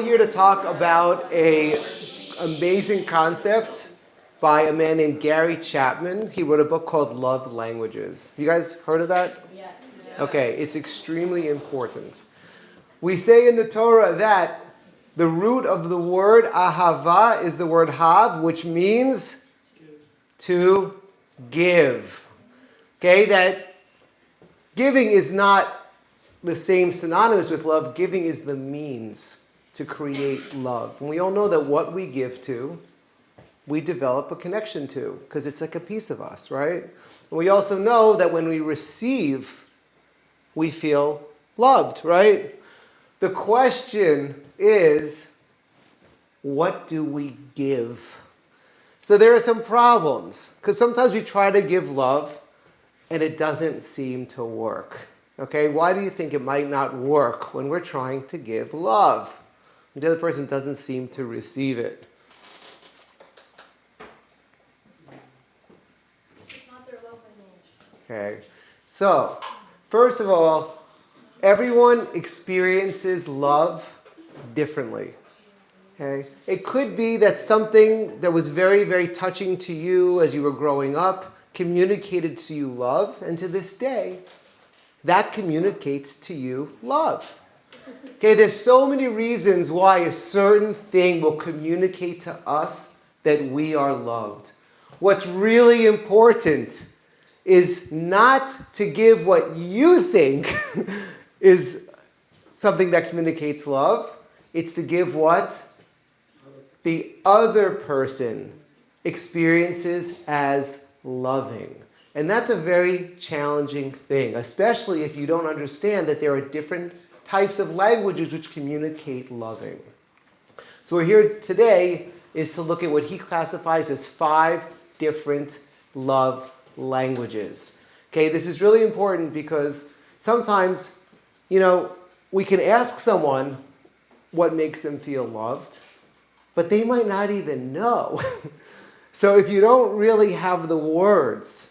Here to talk about a amazing concept by a man named Gary Chapman. He wrote a book called Love Languages. You guys heard of that? Yes. Okay, it's extremely important. We say in the Torah that the root of the word ahava is the word hav, which means to give. Okay, that giving is not the same synonymous with love. Giving is the means to create love. And we all know that what we give to, we develop a connection to, because it's like a piece of us, right? And we also know that when we receive, we feel loved, right? The question is, what do we give? So there are some problems, because sometimes we try to give love, and it doesn't seem to work. Okay, why do you think it might not work when we're trying to give love? The other person doesn't seem to receive it. It's not their love language. Okay, so first of all, everyone experiences love differently. Okay, it could be that something that was very, very touching to you as you were growing up communicated to you love, and to this day, that communicates to you love. Okay, there's so many reasons why a certain thing will communicate to us that we are loved. What's really important is not to give what you think is something that communicates love. It's to give what the other person experiences as loving. And that's a very challenging thing, especially if you don't understand that there are different types of languages which communicate loving. So we're here today is to look at what he classifies as 5 different love languages. Okay, this is really important because sometimes, we can ask someone what makes them feel loved, but they might not even know. So if you don't really have the words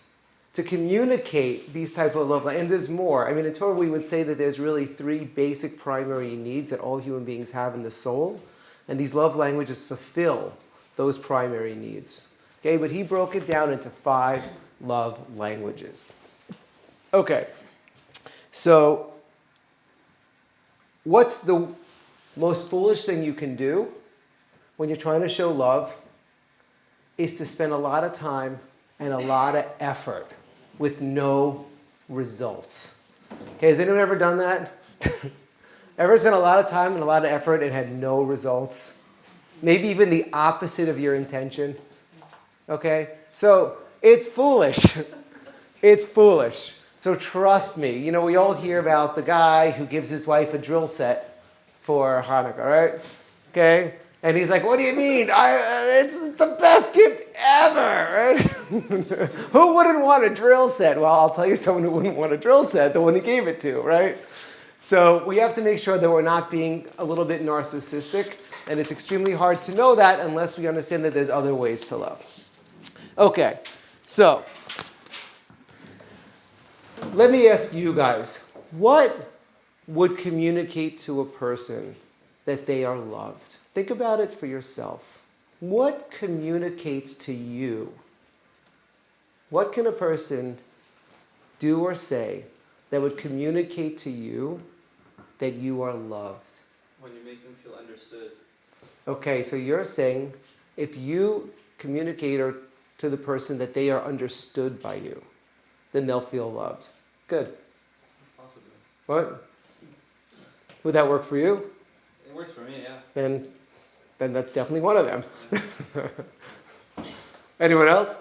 to communicate these type of love, and there's more. I mean, in Torah we would say that there's really 3 basic primary needs that all human beings have in the soul, and these love languages fulfill those primary needs. Okay, but he broke it down into 5 love languages. Okay, so what's the most foolish thing you can do when you're trying to show love is to spend a lot of time and a lot of effort with no results. Okay, has anyone ever done that? Ever spent a lot of time and a lot of effort and had no results? Maybe even the opposite of your intention? Okay, so it's foolish. It's foolish. So trust me. We all hear about the guy who gives his wife a drill set for Hanukkah, right? Okay? And he's like, what do you mean? It's the best gift ever, right? Who wouldn't want a drill set? Well, I'll tell you someone who wouldn't want a drill set, the one he gave it to, right? So we have to make sure that we're not being a little bit narcissistic, and it's extremely hard to know that unless we understand that there's other ways to love. Okay, so let me ask you guys, what would communicate to a person that they are loved? Think about it for yourself. What communicates to you? What can a person do or say that would communicate to you that you are loved? When you make them feel understood. Okay, so you're saying if you communicate to the person that they are understood by you, then they'll feel loved. Good. Possibly. What? Would that work for you? It works for me, yeah. Then that's definitely one of them. Anyone else?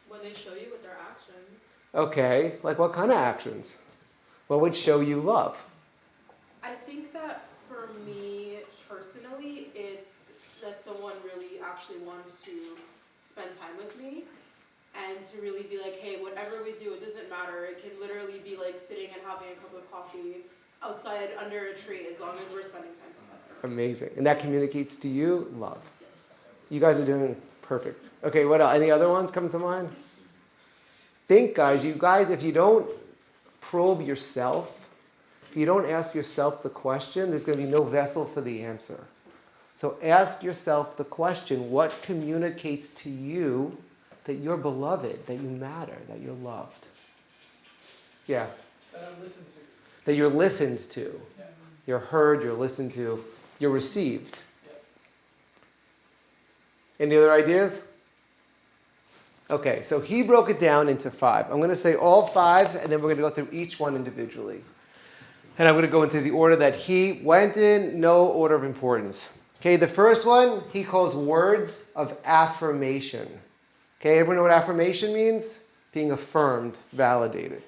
When they show you with their actions. Okay, like what kind of actions? What would show you love? I think that for me personally, it's that someone really actually wants to spend time with me and to really be like, hey, whatever we do, it doesn't matter. It can literally be like sitting and having a cup of coffee outside under a tree as long as we're spending time together. Amazing. And that communicates to you love. Yes. You guys are doing perfect. Okay, what else? Any other ones come to mind? Think, guys, if you don't probe yourself, if you don't ask yourself the question, there's going to be no vessel for the answer. So ask yourself the question, what communicates to you that you're beloved, that you matter, that you're loved? Yeah. That I'm listened to. That you're listened to. Yeah. You're heard, you're listened to, you're received. Yep. Any other ideas? Okay, so he broke it down into 5. I'm going to say all 5, and then we're going to go through each one individually. And I'm going to go into the order that he went in, no order of importance. Okay, the first one he calls words of affirmation. Okay, everyone know what affirmation means? Being affirmed, validated.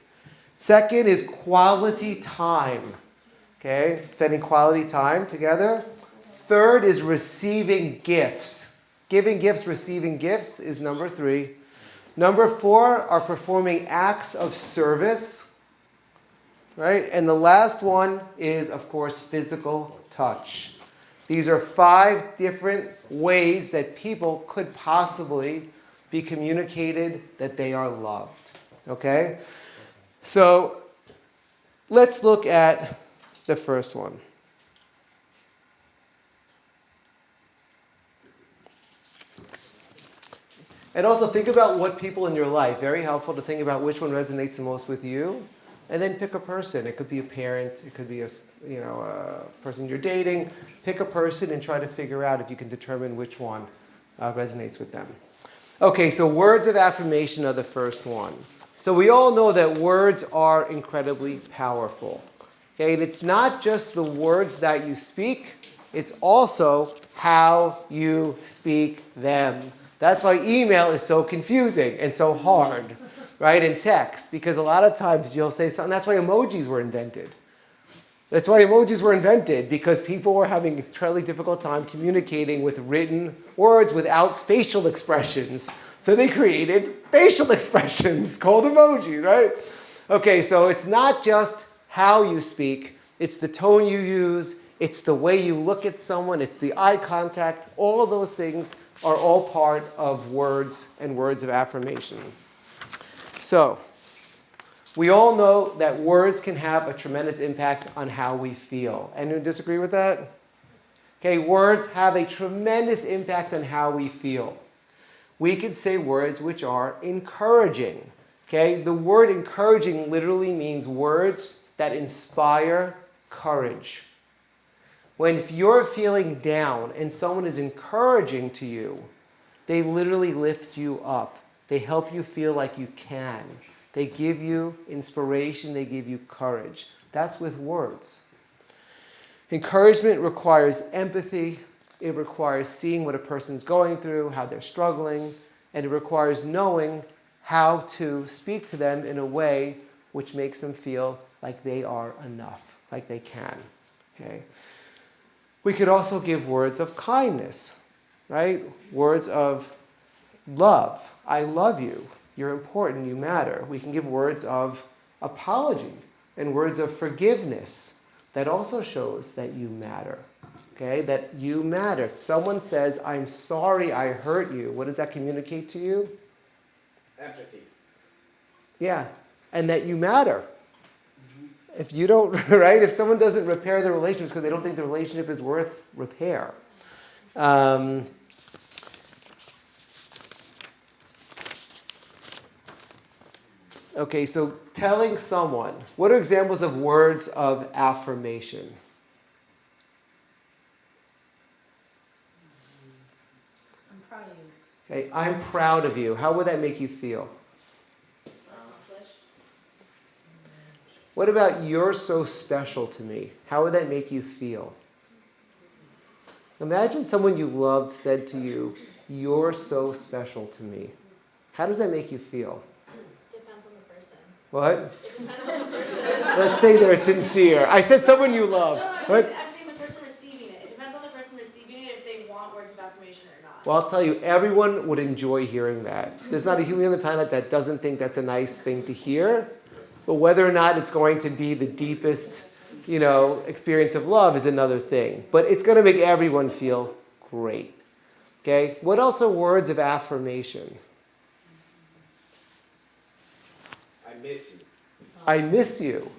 Second is quality time. Okay, spending quality time together. Third is receiving gifts. Giving gifts, receiving gifts is number 3. Number 4 are performing acts of service. Right? And the last one is, of course, physical touch. These are 5 different ways that people could possibly be communicated that they are loved. Okay? So let's look at the first one. And also think about what people in your life. Very helpful to think about which one resonates the most with you. And then pick a person. It could be a parent. It could be a person you're dating. Pick a person and try to figure out if you can determine which one resonates with them. Okay, so words of affirmation are the first one. So we all know that words are incredibly powerful. Okay, and it's not just the words that you speak. It's also how you speak them. That's why email is so confusing and so hard, right, in text. Because a lot of times you'll say something. That's why emojis were invented. That's why emojis were invented, because people were having a fairly difficult time communicating with written words without facial expressions. So they created facial expressions called emojis, right? Okay, so it's not just how you speak. It's the tone you use. It's the way you look at someone. It's the eye contact. All of those things are all part of words and words of affirmation. So we all know that words can have a tremendous impact on how we feel. Anyone disagree with that? Okay, words have a tremendous impact on how we feel. We could say words which are encouraging. Okay, the word encouraging literally means words that inspire courage. If you're feeling down and someone is encouraging to you, they literally lift you up. They help you feel like you can. They give you inspiration. They give you courage. That's with words. Encouragement requires empathy. It requires seeing what a person's going through, how they're struggling, and it requires knowing how to speak to them in a way which makes them feel like they are enough, like they can. Okay? We could also give words of kindness, right? Words of love. I love you. You're important. You matter. We can give words of apology and words of forgiveness. That also shows that you matter. Okay? That you matter. Someone says, I'm sorry I hurt you. What does that communicate to you? Empathy. Yeah. And that you matter. If you don't, right? If someone doesn't repair the relationship, it's because they don't think the relationship is worth repair. Okay, so telling someone. What are examples of words of affirmation? I'm proud of you. Okay, I'm proud of you. How would that make you feel? Accomplished. What about you're so special to me? How would that make you feel? Imagine someone you loved said to you, you're so special to me. How does that make you feel? Depends on the person. What? It depends on the person. Let's say they're sincere. I said someone you love. No, What? I'm saying the person receiving it. It depends on the person receiving it if they want words of affirmation or not. Well, I'll tell you, everyone would enjoy hearing that. There's not a human on the planet that doesn't think that's a nice thing to hear. But whether or not it's going to be the deepest, experience of love is another thing. But it's going to make everyone feel great. Okay? What else are words of affirmation? I miss you. I miss you.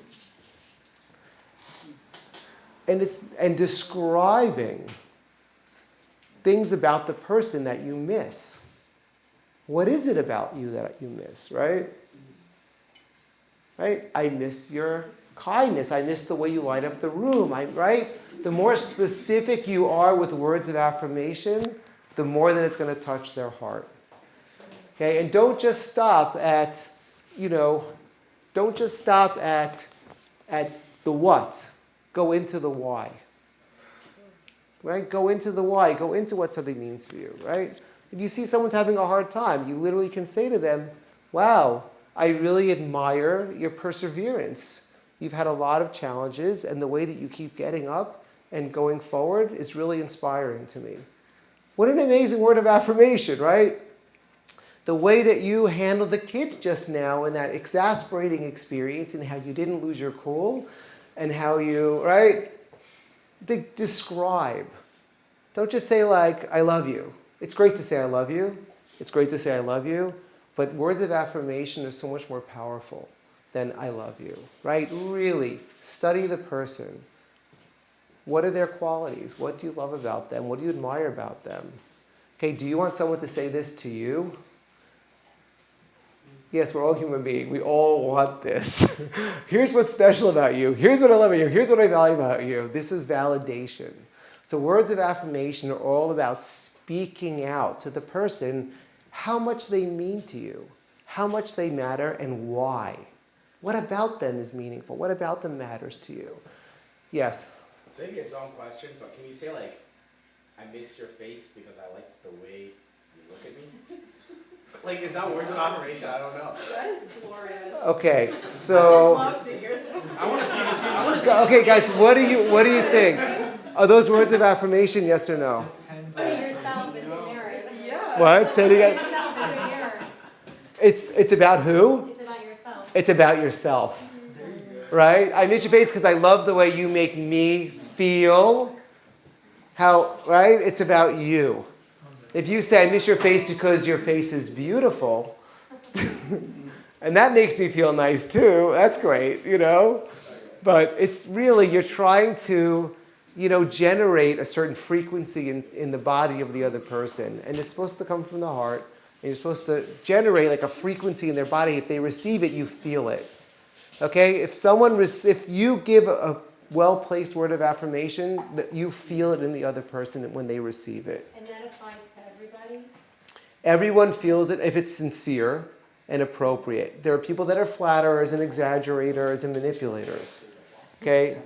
And describing things about the person that you miss. What is it about you that you miss, right? Right? I miss your kindness. I miss the way you light up the room, right? The more specific you are with words of affirmation, the more that it's going to touch their heart. Okay? And don't just stop at, don't just stop at the what. Go into the why. Right? Go into the why. Go into what something means for you, right? If you see someone's having a hard time, you literally can say to them, wow, I really admire your perseverance. You've had a lot of challenges, and the way that you keep getting up and going forward is really inspiring to me. What an amazing word of affirmation, right? The way that you handled the kids just now in that exasperating experience and how you didn't lose your cool and how you, right? Describe. Don't just say like, I love you. It's great to say I love you. It's great to say I love you. But words of affirmation are so much more powerful than I love you, right? Really study the person. What are their qualities? What do you love about them? What do you admire about them? Okay, do you want someone to say this to you? Yes, we're all human beings. We all want this. Here's what's special about you. Here's what I love about you. Here's what I value about you. This is validation. So words of affirmation are all about speaking out to the person how much they mean to you, how much they matter, and why. What about them is meaningful? What about them matters to you? Yes? So maybe a dumb question, but can you say like, I miss your face because I like the way you look at me? Like, is that words of affirmation? I don't know. That is glorious. Okay, I so... would love to hear that. I want to see this. I want to see Okay, guys, what do you think? Are those words of affirmation, yes or no? Be yourself is a mirror. Yeah. What? Say it again. Yourself is a mirror. It's about who? It's about yourself. It's about yourself. Right? I miss your face because I love the way you make me feel. How, right? It's about you. If you say, I miss your face because your face is beautiful, and that makes me feel nice too, that's great, But it's really, you're trying to, generate a certain frequency in the body of the other person. And it's supposed to come from the heart. And you're supposed to generate like a frequency in their body. If they receive it, you feel it. Okay? If you give a well-placed word of affirmation, that you feel it in the other person when they receive it. And that applies to everybody? Everyone feels it if it's sincere and appropriate. There are people that are flatterers and exaggerators and manipulators. Okay?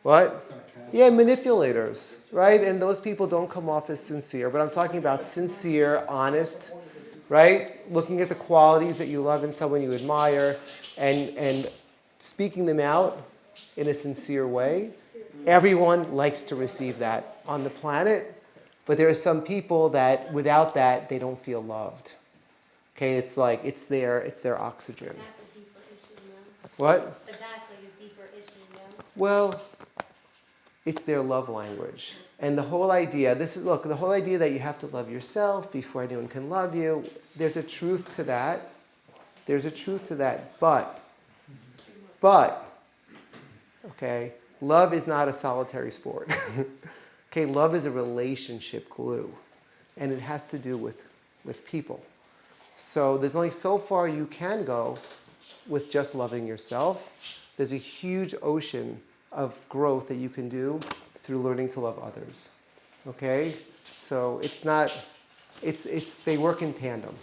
What? Yeah, manipulators, right? And those people don't come off as sincere. But I'm talking about sincere, honest, right? Looking at the qualities that you love in someone you admire and speaking them out in a sincere way. Everyone likes to receive that on the planet, but there are some people that without that, they don't feel loved. Okay, it's like, it's their oxygen. That's a deeper issue, no? What? But that's like a deeper issue, no? Well, it's their love language. And the whole idea, the whole idea that you have to love yourself before anyone can love you, there's a truth to that. There's a truth to that, but, okay, love is not a solitary sport. Okay, love is a relationship glue, and it has to do with people. So there's only so far you can go with just loving yourself. There's a huge ocean of growth that you can do through learning to love others. Okay? So they work in tandem.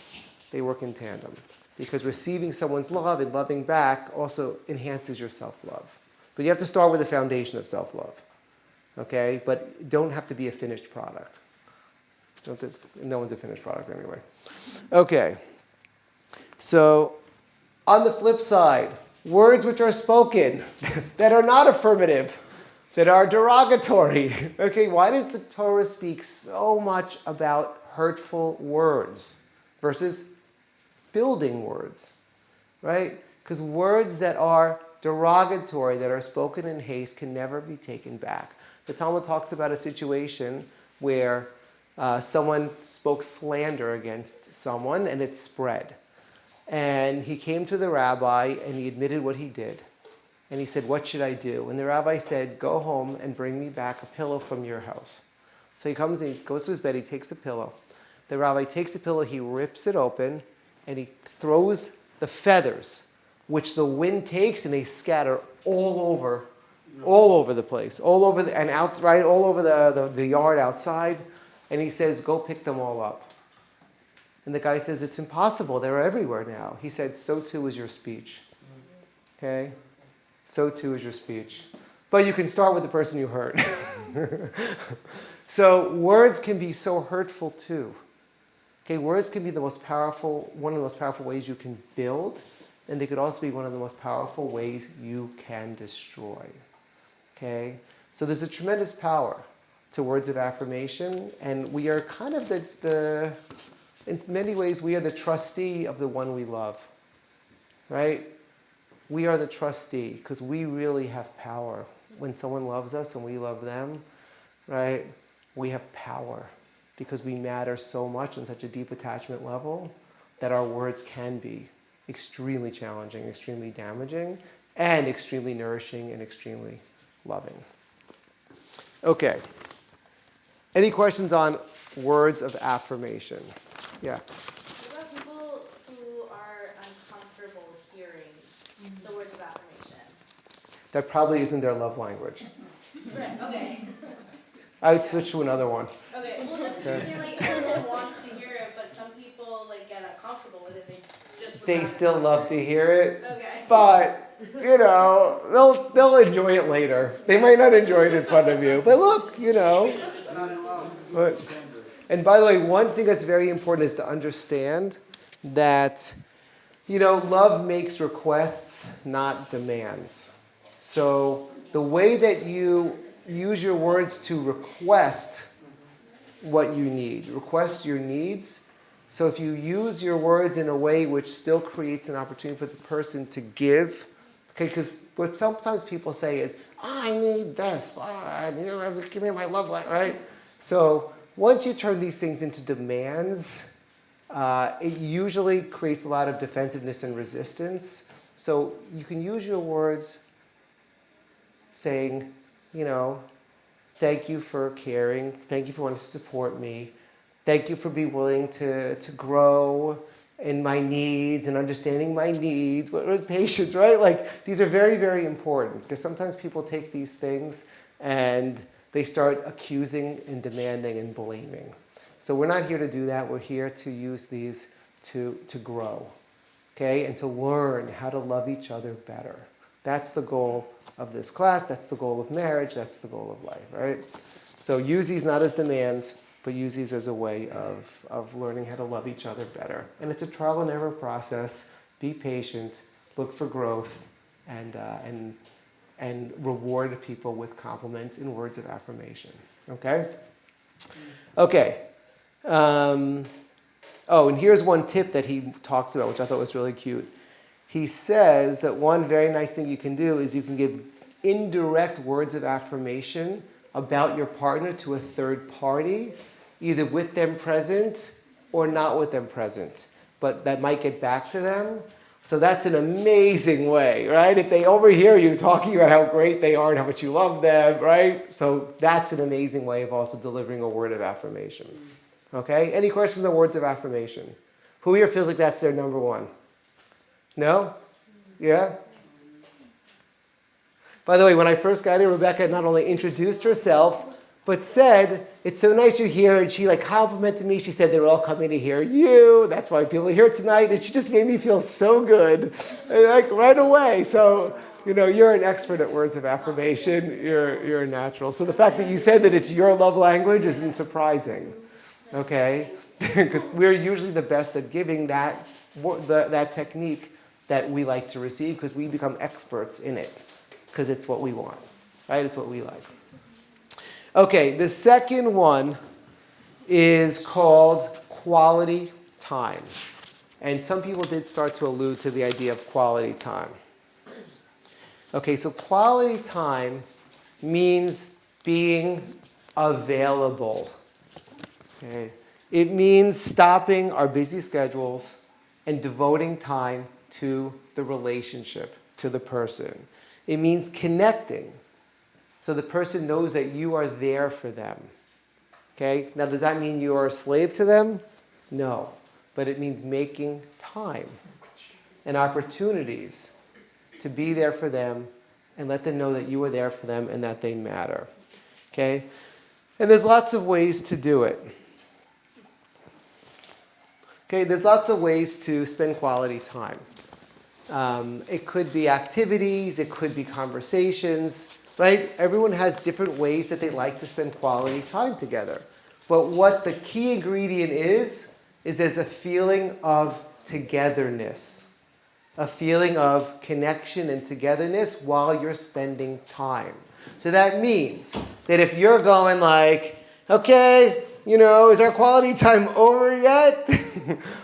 They work in tandem. Because receiving someone's love and loving back also enhances your self-love. But you have to start with the foundation of self-love. Okay? But it don't have to be a finished product. No one's a finished product anyway. Okay. So, on the flip side, words which are spoken that are not affirmative, that are derogatory. Okay, why does the Torah speak so much about hurtful words versus building words? Right? Because words that are derogatory, that are spoken in haste, can never be taken back. The Talmud talks about a situation where someone spoke slander against someone and it spread. And he came to the rabbi and he admitted what he did. And he said, what should I do? And the rabbi said, go home and bring me back a pillow from your house. So he comes and he goes to his bed, he takes a pillow. The rabbi takes the pillow, he rips it open, and he throws the feathers, which the wind takes, and they scatter all over the place, all over the, and out, right, all over the yard outside. And he says, go pick them all up. And the guy says, it's impossible. They're everywhere now. He said, so too is your speech. Okay? So too is your speech. But you can start with the person you hurt. So words can be so hurtful too. Okay, words can be one of the most powerful ways you can build, and they could also be one of the most powerful ways you can destroy. Okay? So there's a tremendous power to words of affirmation, and we are kind of in many ways, we are the trustee of the one we love. Right? We are the trustee, because we really have power. When someone loves us and we love them, right, we have power. Because we matter so much on such a deep attachment level that our words can be extremely challenging, extremely damaging, and extremely nourishing and extremely loving. Okay. Any questions on words of affirmation? Yeah. What about people who are uncomfortable hearing the words of affirmation? That probably isn't their love language. Right, okay. I would switch to another one. Okay, well, that's just saying, like, everyone wants to hear it, but some people, like, get uncomfortable with it, they just would They rather still not. love to hear it, Okay. but, you know, they'll enjoy it later. They might not enjoy it in front of you, but look, you know. But, and by the way, one thing that's very important is to understand that, you know, love makes requests, not demands. So the way that you use your words to request what you need, request your needs. So if you use your words in a way which still creates an opportunity for the person to give, okay, because what sometimes people say is, I need this, give me my love life, right? So once you turn these things into demands, it usually creates a lot of defensiveness and resistance. So you can use your words saying, you know, thank you for caring. Thank you for wanting to support me. Thank you for being willing to grow in my needs and understanding my needs. With patience, right? Like, these are very, very important, because sometimes people take these things and they start accusing and demanding and blaming. So we're not here to do that. We're here to use these to grow, okay? And to learn how to love each other better. That's the goal of this class. That's the goal of marriage. That's the goal of life, right? So use these not as demands, but use these as a way of learning how to love each other better. And it's a trial and error process. Be patient, look for growth, and reward people with compliments and words of affirmation. Okay? Okay. And here's one tip that he talks about, which I thought was really cute. He says that one very nice thing you can do is you can give indirect words of affirmation about your partner to a third party, either with them present or not with them present, but that might get back to them. So that's an amazing way, right? If they overhear you talking about how great they are and how much you love them, right? So that's an amazing way of also delivering a word of affirmation. Okay? Any questions on words of affirmation? Who here feels like that's their number one? No? Yeah? By the way, when I first got here, Rebecca not only introduced herself, but said, it's so nice you're here. And she complimented me. She said, they're all coming to hear you. That's why people are here tonight. And she just made me feel so good. And right away. So, you're an expert at words of affirmation. You're a natural. So the fact that you said that it's your love language isn't surprising. Okay? Because we're usually the best at giving that technique that we like to receive, because we become experts in it. Because it's what we want, right? It's what we like. Okay, the second one is called quality time. And some people did start to allude to the idea of quality time. Okay, so quality time means being available. Okay? It means stopping our busy schedules and devoting time to the relationship, to the person. It means connecting, so the person knows that you are there for them. Okay? Now, does that mean you're a slave to them? No. But it means making time and opportunities to be there for them and let them know that you are there for them and that they matter. Okay? And there's lots of ways to do it. Okay, there's lots of ways to spend quality time. It could be activities, it could be conversations, right? Everyone has different ways that they like to spend quality time together. But what the key ingredient is there's a feeling of togetherness, a feeling of connection and togetherness while you're spending time. So that means that if you're going like, okay, is our quality time over yet?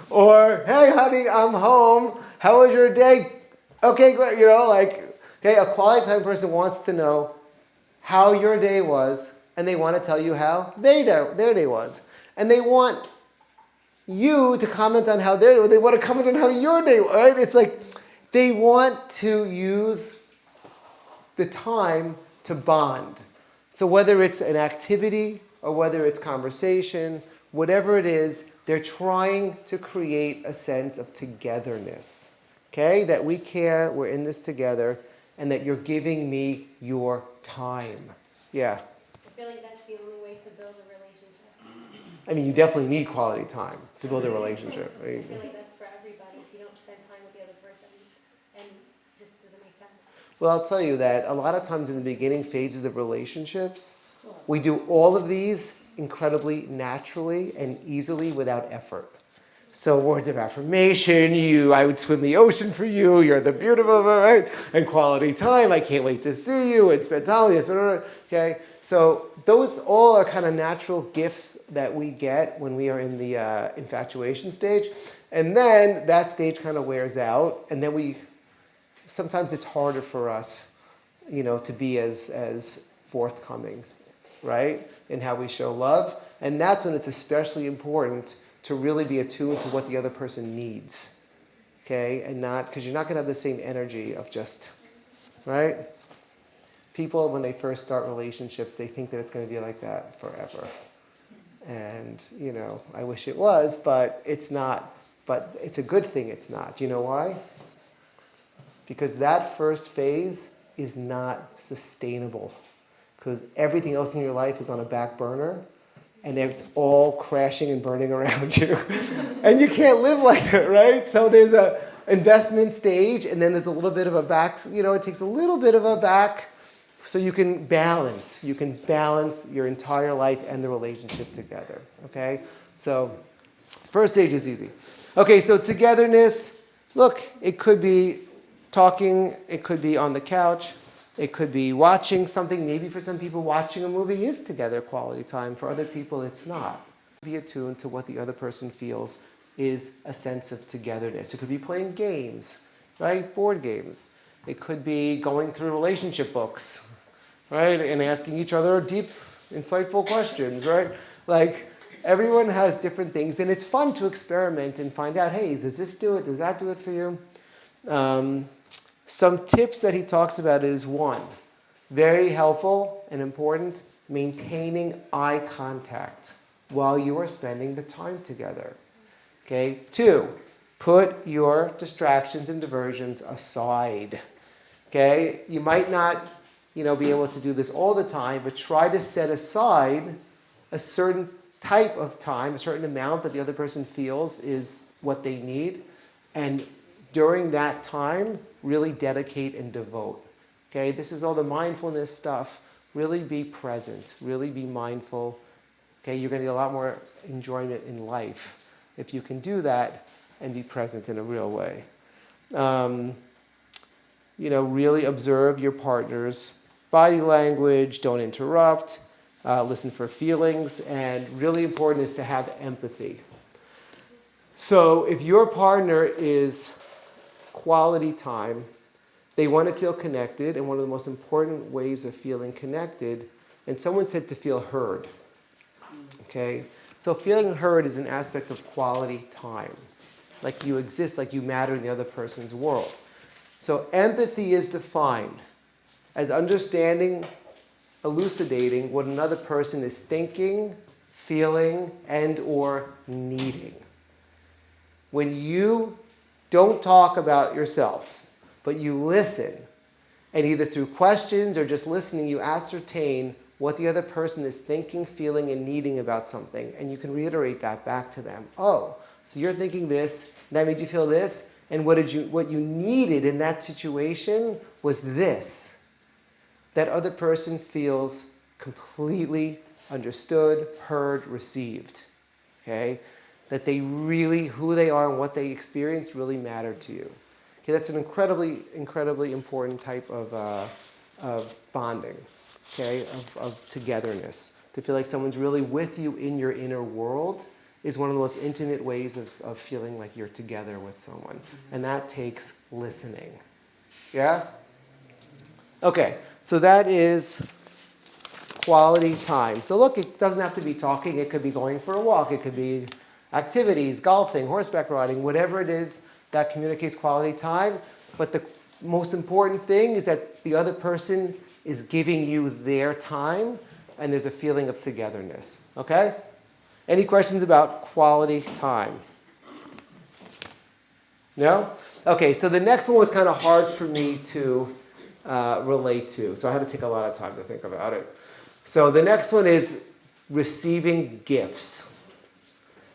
Or, hey, honey, I'm home. How was your day? Okay, great. Okay, a quality time person wants to know how your day was, and they want to tell you how their day was. And they want you to comment on how their day, they want to comment on how your day was, right? It's like they want to use the time to bond. So whether it's an activity or whether it's conversation, whatever it is, they're trying to create a sense of togetherness. Okay? That we care, we're in this together, and that you're giving me your time. Yeah. I feel like that's the only way to build a relationship. I mean, you definitely need quality time to build a relationship, right? I feel like that's for everybody. If you don't spend time with the other person, and it just doesn't make sense. Well, I'll tell you that a lot of times in the beginning phases of relationships, we do all of these incredibly naturally and easily without effort. So words of affirmation, I would swim the ocean for you, you're the beautiful, right? And quality time, I can't wait to see you, and spend time with you, okay? So those all are kind of natural gifts that we get when we are in the infatuation stage. And then that stage kind of wears out, and then sometimes it's harder for us, to be as forthcoming, right? In how we show love. And that's when it's especially important to really be attuned to what the other person needs. Okay? And because you're not going to have the same energy of just, right? People, when they first start relationships, they think that it's going to be like that forever. And, I wish it was, but it's not. But it's a good thing it's not. Do you know why? Because that first phase is not sustainable. Because everything else in your life is on a back burner, and it's all crashing and burning around you. And you can't live like that, right? So there's a investment stage, and then there's a little bit of a back, it takes a little bit of a back so you can balance. You can balance your entire life and the relationship together, okay? So first stage is easy. Okay, so togetherness, look, it could be talking, it could be on the couch, it could be watching something. Maybe for some people watching a movie is together quality time. For other people it's not. Be attuned to what the other person feels is a sense of togetherness. It could be playing games, right? Board games. It could be going through relationship books, right? And asking each other deep, insightful questions, right? Like everyone has different things, and it's fun to experiment and find out, hey, does this do it? Does that do it for you? Some tips that he talks about is 1, very helpful and important, maintaining eye contact while you are spending the time together. Okay? 2, put your distractions and diversions aside. Okay? You might not, be able to do this all the time, but try to set aside a certain type of time, a certain amount that the other person feels is what they need, and during that time, really dedicate and devote. Okay, this is all the mindfulness stuff. Really be present. Really be mindful. Okay, you're going to get a lot more enjoyment in life if you can do that and be present in a real way. Really observe your partner's body language. Don't interrupt. Listen for feelings. And really important is to have empathy. So if your partner is quality time, they want to feel connected, and one of the most important ways of feeling connected, and someone said to feel heard. Okay? So feeling heard is an aspect of quality time. Like you exist, like you matter in the other person's world. So empathy is defined as understanding, elucidating what another person is thinking, feeling, and or needing. When you don't talk about yourself, but you listen, and either through questions or just listening, you ascertain what the other person is thinking, feeling, and needing about something, and you can reiterate that back to them. Oh, so you're thinking this, and that made you feel this, and what you needed in that situation was this. That other person feels completely understood, heard, received. Okay? That they really, who they are and what they experience really matter to you. Okay, that's an incredibly, incredibly important type of bonding, okay, of togetherness. To feel like someone's really with you in your inner world is one of the most intimate ways of feeling like you're together with someone. And that takes listening. Yeah? Okay, so that is quality time. So look, it doesn't have to be talking. It could be going for a walk. It could be activities, golfing, horseback riding, whatever it is that communicates quality time. But the most important thing is that the other person is giving you their time and there's a feeling of togetherness. Okay? Any questions about quality time? No? Okay, so the next one was kind of hard for me to relate to. So I had to take a lot of time to think about it. So the next one is receiving gifts.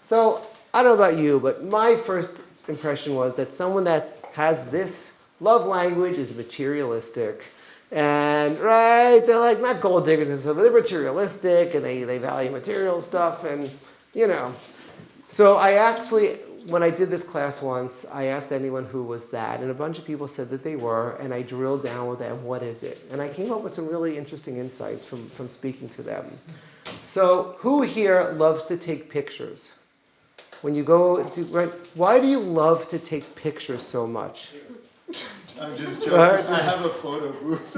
So I don't know about you, but my first impression was that someone that has this love language is materialistic. And, right, they're like not gold diggers and stuff, but they're materialistic and they value material stuff and, you know. So I actually, when I did this class once, I asked anyone who was that, and a bunch of people said that they were, and I drilled down with them, what is it? And I came up with some really interesting insights from speaking to them. So who here loves to take pictures? When you go to, right, why do you love to take pictures so much? I'm just joking. I have a photo booth.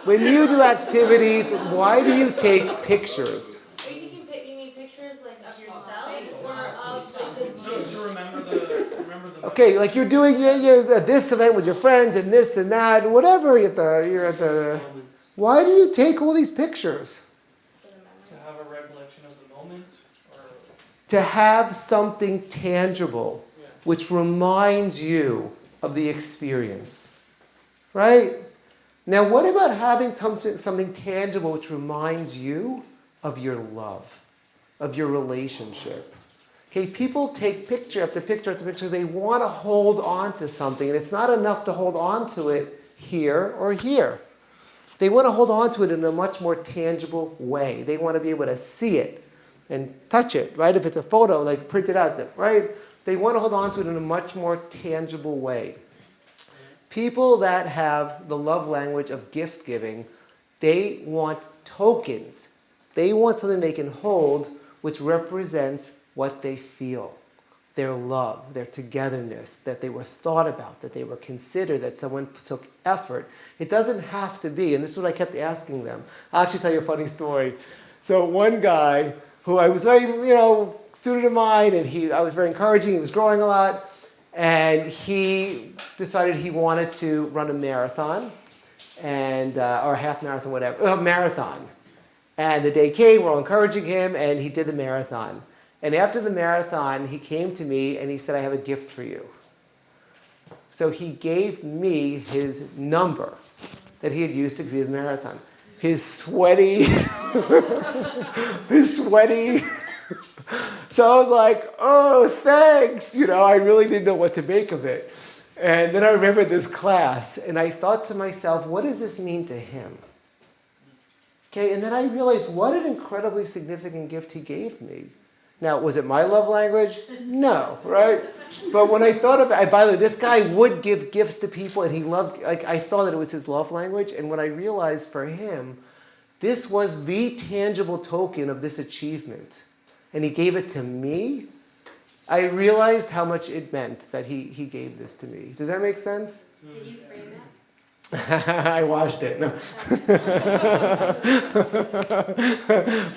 When you do activities, why do you take pictures? Are you you mean pictures like of yourself or of like the No, view? to remember the Okay, like you're doing you're at this event with your friends and this and that and whatever. You're at the. Why do you take all these pictures? to have a recollection of the moment, or To have something tangible, which reminds you of the experience, right? Now, what about having something tangible which reminds you of your love, of your relationship? Okay, people take picture after picture after picture. They want to hold on to something, and it's not enough to hold on to it here or here. They want to hold on to it in a much more tangible way. They want to be able to see it and touch it, right? If it's a photo, like print it out, right? They want to hold on to it in a much more tangible way. People that have the love language of gift giving, they want tokens. They want something they can hold which represents what they feel. Their love, their togetherness, that they were thought about, that they were considered, that someone took effort. It doesn't have to be, and this is what I kept asking them. I'll actually tell you a funny story. So one guy who I was very, student of mine, and I was very encouraging, he was growing a lot, and he decided he wanted to run a marathon, and or a half marathon, whatever, a marathon. And the day came, we're all encouraging him, and he did the marathon. And after the marathon, he came to me and he said, I have a gift for you. So he gave me his number that he had used to complete the marathon. His sweaty. So I was like, oh, thanks. I really didn't know what to make of it. And then I remembered this class, and I thought to myself, what does this mean to him? Okay, and then I realized what an incredibly significant gift he gave me. Now, was it my love language? No, right? But when I thought about it, by the way, this guy would give gifts to people, and he loved, I saw that it was his love language, and when I realized for him, this was the tangible token of this achievement, and he gave it to me, I realized how much it meant that he gave this to me. Does that make sense? Did you frame it? I washed it. No.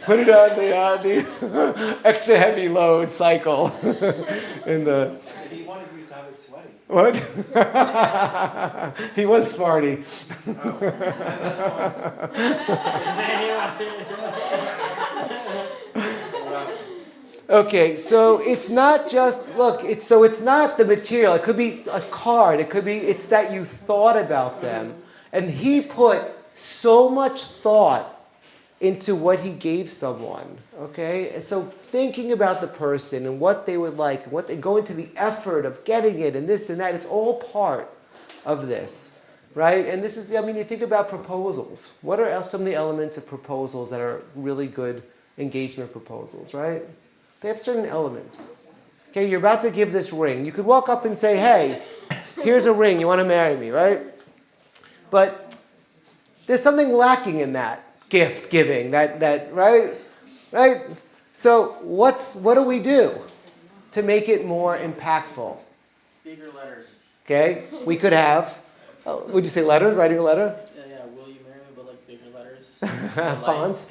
Put it on the extra heavy load cycle. He wanted you to have it sweaty. What? He was Sparty. Oh, that's awesome. Okay, so it's not just, look, it's not the material. It could be a card. It's that you thought about them. And he put so much thought into what he gave someone, okay? And so thinking about the person and what they would like, and going to the effort of getting it and this and that, it's all part of this, right? And this is, you think about proposals. What are some of the elements of proposals that are really good engagement proposals, right? They have certain elements. Okay, you're about to give this ring. You could walk up and say, hey, here's a ring, you want to marry me, right? But there's something lacking in that gift giving, that right? Right? So what do we do to make it more impactful? Bigger letters. Okay, we could have, would you say letters, writing a letter? Yeah, will you marry me, but like bigger letters. Fonts.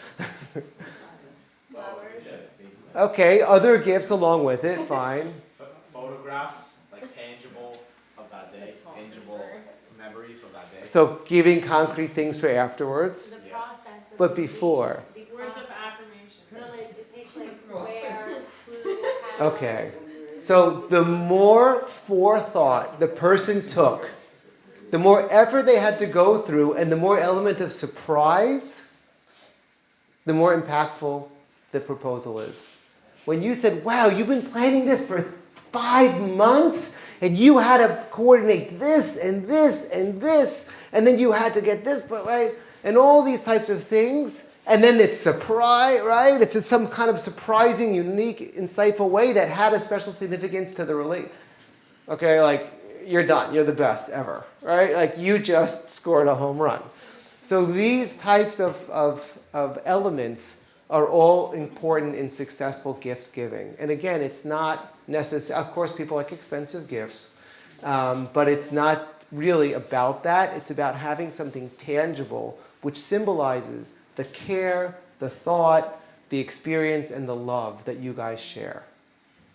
Flowers. Okay, other gifts along with it, fine. Photographs, like tangible of that day, tangible memories of that day. So giving concrete things for afterwards, The Yeah. process of but before. the Words of process. affirmation. No, like, it takes like where, who, how. Okay, so the more forethought the person took, the more effort they had to go through, and the more element of surprise, the more impactful the proposal is. When you said, wow, you've been planning this for 5 months, and you had to coordinate this and this and this, and then you had to get this, but right, and all these types of things, and then it's surprise, right? It's in some kind of surprising, unique, insightful way that had a special significance to the relate. Okay, like you're done, you're the best ever, right? Like you just scored a home run. So these types of elements are all important in successful gift giving. And again, it's not necessary. Of course, people like expensive gifts, but it's not really about that. It's about having something tangible which symbolizes the care, the thought, the experience, and the love that you guys share.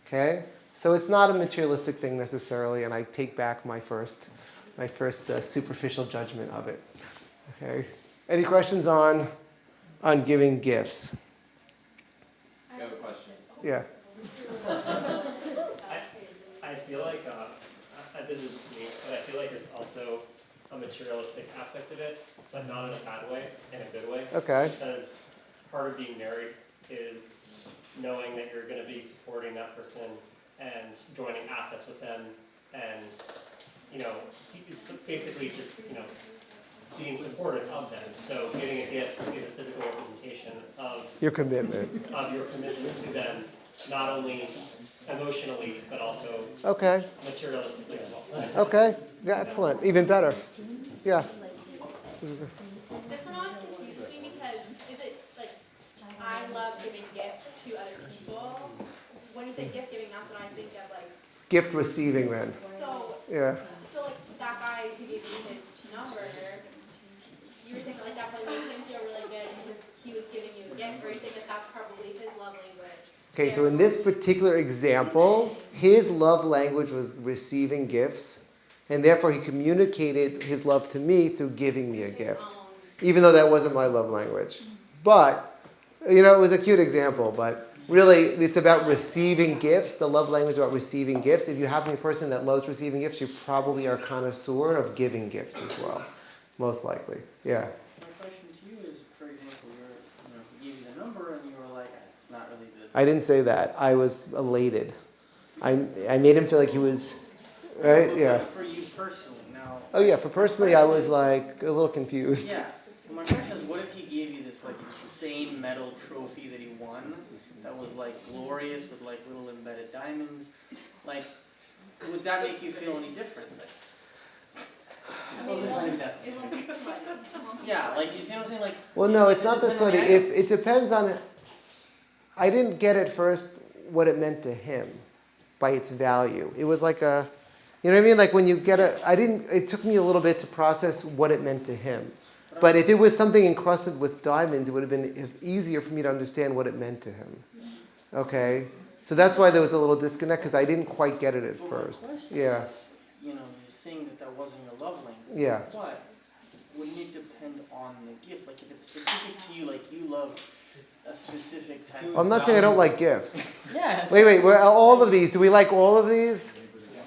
Okay? So it's not a materialistic thing necessarily, and I take back my first superficial judgment of it. Okay? Any questions on giving gifts? I have a question. Yeah. I feel like, this is just me, but I feel like there's also a materialistic aspect of it, but not in a bad way, in a good way. Okay. Because part of being married is knowing that you're going to be supporting that person and joining assets with them, and basically just being supportive of them. So giving a gift is a physical representation of Your commitment. To them, not only emotionally but also Okay. materialistically as well. Okay. Yeah, excellent. Even better. Yeah. This one always confuses me because is it like I love giving gifts to other people? When you say gift giving, that's what I think of like. Gift receiving then. So Yeah. So like that guy who gave me his number, you were saying like that probably made him feel really good because he was giving you a gift, or you saying that that's probably his love language. Okay, so in this particular example, his love language was receiving gifts, and therefore he communicated his love to me through giving me a gift, even though that wasn't my love language. But, it was a cute example, but really it's about receiving gifts. The love language is about receiving gifts. If you happen to be a person that loves receiving gifts, you probably are a connoisseur of giving gifts as well, most likely. Yeah. My question to you is, for example, he gave you the number and you were like, it's not really the. I didn't say that. I was elated. I made him feel like he was, right? Yeah. For you personally, now. Oh yeah, for personally, I was like a little confused. Yeah. My question is, what if he gave you this like insane metal trophy that he won, that was like glorious with like little embedded diamonds? Like, would that make you feel any different? Yeah, like you see what I'm saying? Like. Well, no, it's not the sweaty. It depends on. I didn't get at first what it meant to him by its value. It was like a, you know what I mean? Like when you get it took me a little bit to process what it meant to him. But if it was something encrusted with diamonds, it would have been easier for me to understand what it meant to him. Okay? So that's why there was a little disconnect, because I didn't quite get it at first. Yeah. you're saying that wasn't your love language. Yeah. But wouldn't it depend on the gift? Like if it's specific to you, like you love a specific type Well, I'm not saying I don't like gifts. Yeah. Wait, all of these, do we like all of these?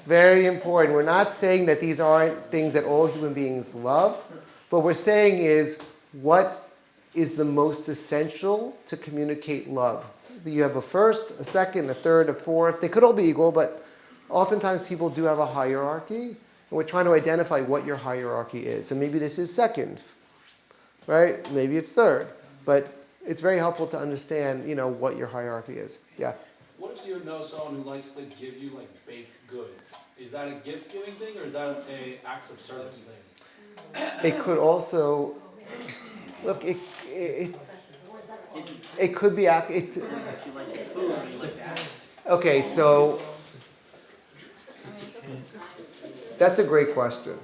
Very important. We're not saying that these aren't things that all human beings love. What we're saying is what is the most essential to communicate love. You have a first, a second, a third, a fourth. They could all be equal, but oftentimes people do have a hierarchy. And we're trying to identify what your hierarchy is. And maybe this is second, right? Maybe it's third. But it's very helpful to understand, what your hierarchy is. Yeah? What if you know someone who likes to give you like baked goods? Is that a gift giving thing or is that a acts of service thing? It could also, look, it could be, if you like the food or you like the act. okay, so that's a great question.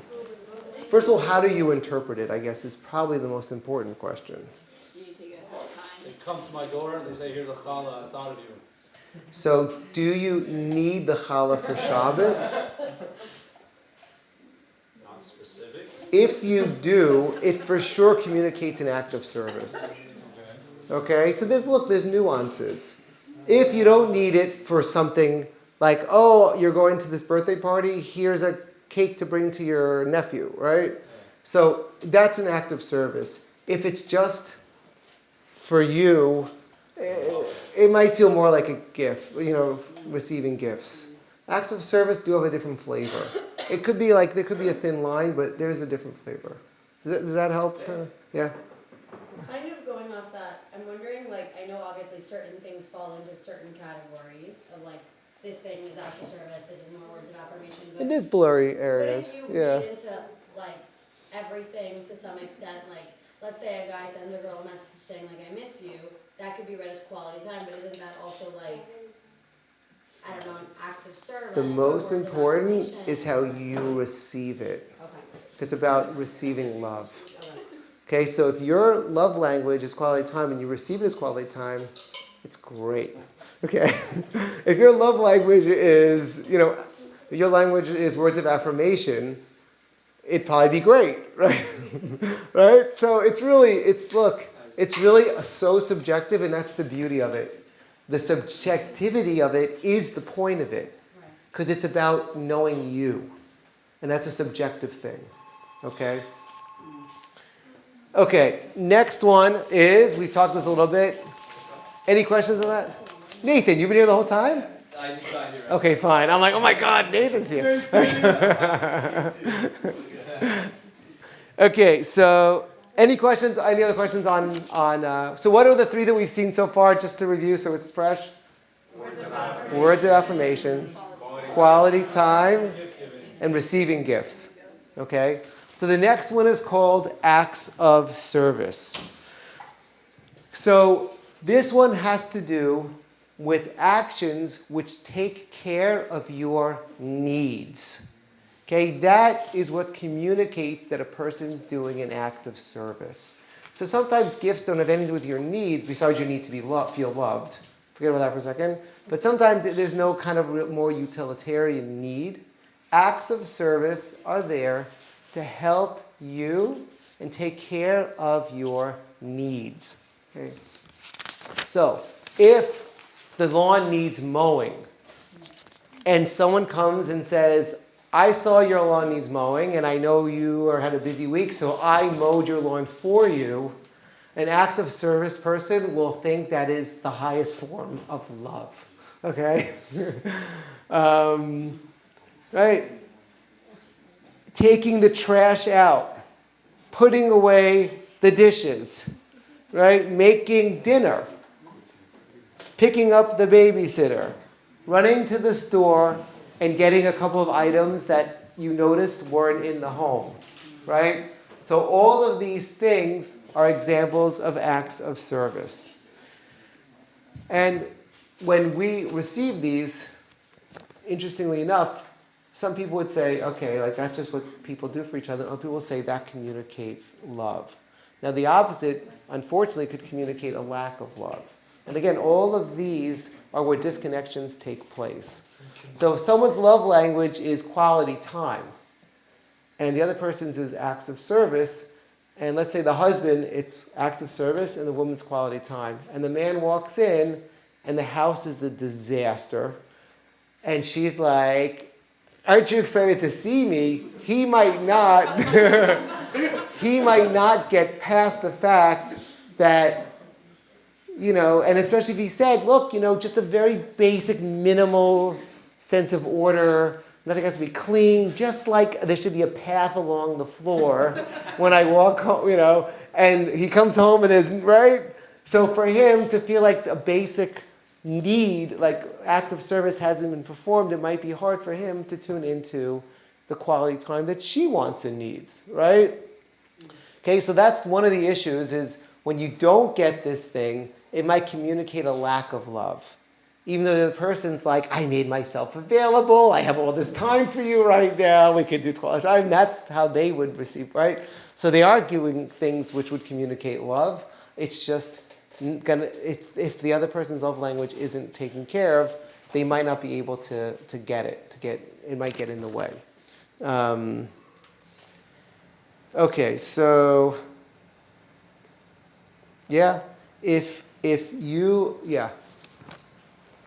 First of all, how do you interpret it, I guess, is probably the most important question. Do you take it as a time? They come to my door and they say, here's a challah, I thought of you. So do you need the challah for Shabbos? Not specific. If you do, it for sure communicates an act of service. Okay, so there's nuances. If you don't need it for something like, oh, you're going to this birthday party, here's a cake to bring to your nephew, right? So that's an act of service. If it's just for you, it might feel more like a gift, receiving gifts. Acts of service do have a different flavor. It could be there could be a thin line, but there's a different flavor. Does that help? Yeah? Kind of going off that, I'm wondering, I know obviously certain things fall into certain categories of this thing is acts of service, this is more words of affirmation, but It is blurry areas. wouldn't you Yeah. read into everything to some extent? Let's say a guy sends a girl a message saying I miss you, that could be read as quality time, but isn't that also I don't know, an act of service? The most or words of important affirmation? is how you receive it. Okay. It's about receiving love. Okay. Okay, so if your love language is quality time and you receive this quality time, it's great. Okay? If your love language is, your language is words of affirmation, it'd probably be great, right? Right? So it's really so subjective, and that's the beauty of it. The subjectivity of it is the point of it, because it's about knowing you, and that's a subjective thing. Okay? Okay, next one is, we talked this a little bit. Any questions on that? Nathan, you've been here the whole time? I just got here. Okay, fine. I'm like, oh my God, Nathan's here. Okay, so any questions? Any other questions on so what are the three that we've seen so far, just to review so it's fresh? Words of affirmation, quality time, and receiving gifts. Okay? So the next one is called acts of service. So this one has to do with actions which take care of your needs. Okay, that is what communicates that a person's doing an act of service. So sometimes gifts don't have anything to do with your needs besides your need to feel loved. Forget about that for a second. But sometimes there's no kind of more utilitarian need. Acts of service are there to help you and take care of your needs. Okay? So if the lawn needs mowing and someone comes and says, I saw your lawn needs mowing and I know you had a busy week, so I mowed your lawn for you, an act of service person will think that is the highest form of love. Okay? Right? Taking the trash out, putting away the dishes, right? Making dinner, picking up the babysitter, running to the store and getting a couple of items that you noticed weren't in the home, right? So all of these things are examples of acts of service. And when we receive these, interestingly enough, some people would say, okay, that's just what people do for each other. Other people will say that communicates love. Now the opposite, unfortunately, could communicate a lack of love. And again, all of these are where disconnections take place. So if someone's love language is quality time, and the other person's is acts of service, and let's say the husband, it's acts of service, and the woman's quality time, and the man walks in, and the house is a disaster, and she's like, aren't you excited to see me? He might not, he might not get past the fact that, and especially if he said, look, just a very basic, minimal sense of order, nothing has to be clean, just like there should be a path along the floor when I walk home, and he comes home and there's, right? So for him to feel like a basic need, like act of service hasn't been performed, it might be hard for him to tune into the quality time that she wants and needs, right? Okay, so that's one of the issues is when you don't get this thing, it might communicate a lack of love. Even though the person's like, I made myself available, I have all this time for you right now, we could do quality time, that's how they would receive, right? So they are doing things which would communicate love. It's just if the other person's love language isn't taken care of, they might not be able to get it. It might get in the way. Okay, so yeah, if you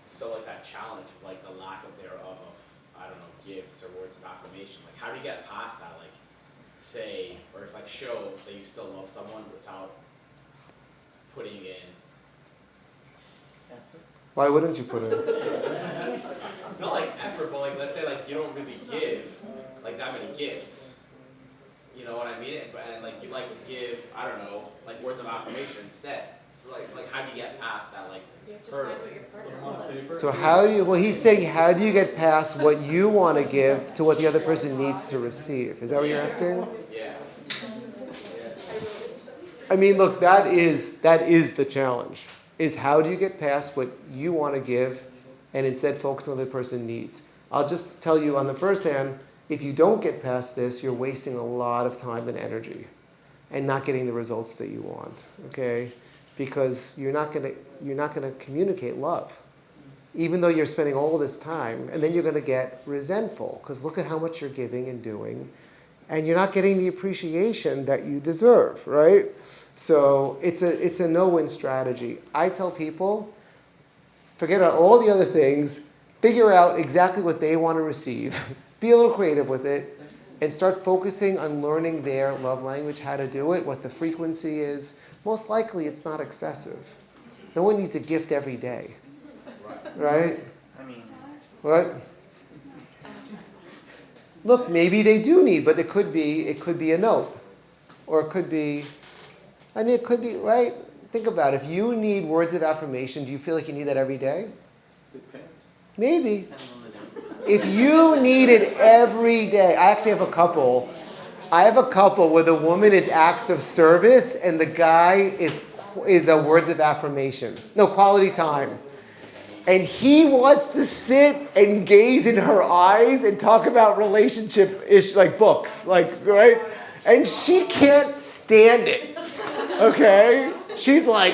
So like that challenge of like the lack of thereof of, I don't know, gifts or words of affirmation, like how do you get past that? Like say, or like show that you still love someone without putting in. why wouldn't you put it? Not like effort, but like let's say like you don't really give like that many gifts. You know what I mean? And like you like to give, I don't know, like words of affirmation instead. So like how do you get past that like hurdle? So he's saying, how do you get past what you want to give to what the other person needs to receive? Is that what you're asking? Yeah. I mean, look, that is the challenge, is how do you get past what you want to give and instead focus on what the person needs? I'll just tell you on the first hand, if you don't get past this, you're wasting a lot of time and energy and not getting the results that you want, okay? Because you're not going to communicate love, even though you're spending all this time, and then you're going to get resentful because look at how much you're giving and doing, and you're not getting the appreciation that you deserve, right? So it's a no-win strategy. I tell people, forget about all the other things, figure out exactly what they want to receive, be a little creative with it, and start focusing on learning their love language, how to do it, what the frequency is. Most likely it's not excessive. No one needs a gift every day, right? I mean, What? Look, maybe they do need, but it could be a note, or it could be, right? Think about it. If you need words of affirmation, do you feel like you need that every day? Depends. Maybe. If you need it every day, I actually have a couple. I have a couple where the woman is acts of service and the guy is a words of affirmation. No, quality time. And he wants to sit and gaze in her eyes and talk about relationship-ish, like books, like, right? And she can't stand it, okay? She's like,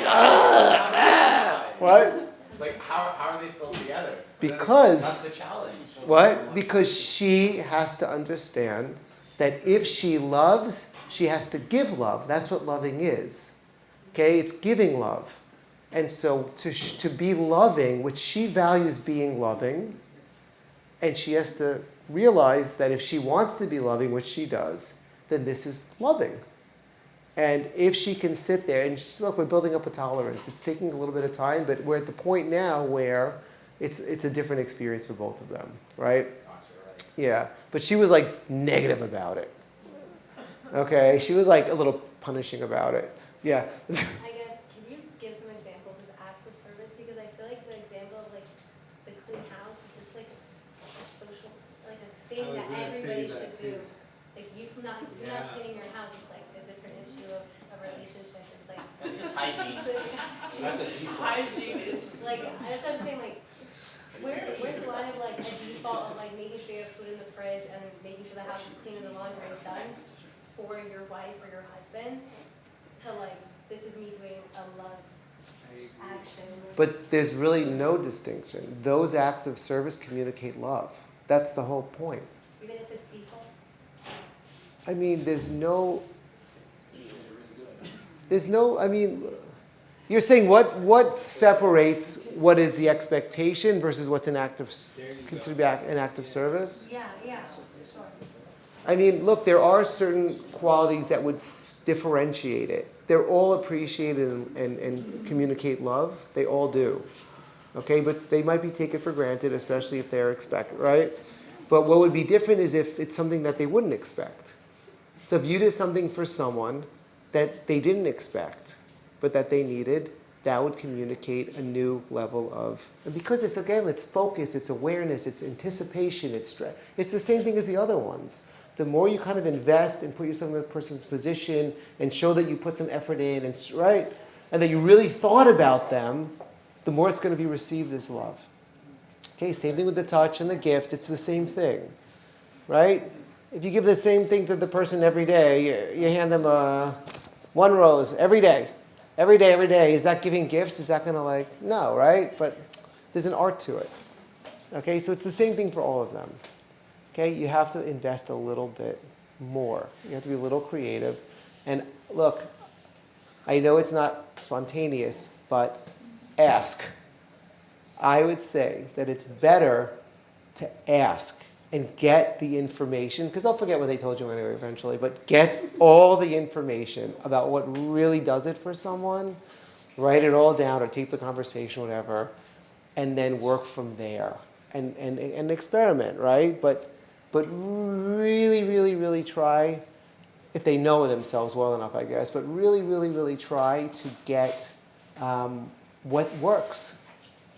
what? Like how are they still together? Because, that's the challenge. what? Because she has to understand that if she loves, she has to give love. That's what loving is. Okay? It's giving love. And so to be loving, which she values being loving, and she has to realize that if she wants to be loving, which she does, then this is loving. And if she can sit there, and look, we're building up a tolerance. It's taking a little bit of time, but we're at the point now where it's a different experience for both of them, right? Yeah, but she was like negative about it. Okay, she was like a little punishing about it. Yeah. I guess, can you give some examples of acts of service? Because I feel like the example of like the clean house is just like a social, like a thing that everybody should do. Like you not cleaning your house is like a different issue of a relationship. It's like that's just hygiene. That's a default. Hygiene is. like that's what I'm saying. Like where's the line of like a default of like making sure you have food in the fridge and making sure the house is clean and the laundry is done for your wife or your husband to like this is me doing a love action. But there's really no distinction. Those acts of service communicate love. That's the whole point. Even if it's default? I mean, you're saying what separates what is the expectation versus what's considered to be an act of service? Yeah, sure. I mean, look, there are certain qualities that would differentiate it. They're all appreciated and communicate love. They all do. Okay, but they might be taken for granted, especially if they're expected, right? But what would be different is if it's something that they wouldn't expect. So if you did something for someone that they didn't expect, but that they needed, that would communicate a new level of, and because it's focus, it's awareness, it's anticipation, it's stress. It's the same thing as the other ones. The more you kind of invest and put yourself in the person's position and show that you put some effort in, and right, and that you really thought about them, the more it's going to be received as love. Okay, same thing with the touch and the gifts. It's the same thing, right? If you give the same thing to the person every day, you hand them one rose every day. Every day. Is that giving gifts? Is that going to no, right? But there's an art to it. Okay, so it's the same thing for all of them. Okay, you have to invest a little bit more. You have to be a little creative. And look, I know it's not spontaneous, but ask. I would say that it's better to ask and get the information, because they'll forget what they told you anyway eventually, but get all the information about what really does it for someone, write it all down or tape the conversation, whatever, and then work from there and experiment, right? But really try, if they know themselves well enough, I guess, but really try to get what works.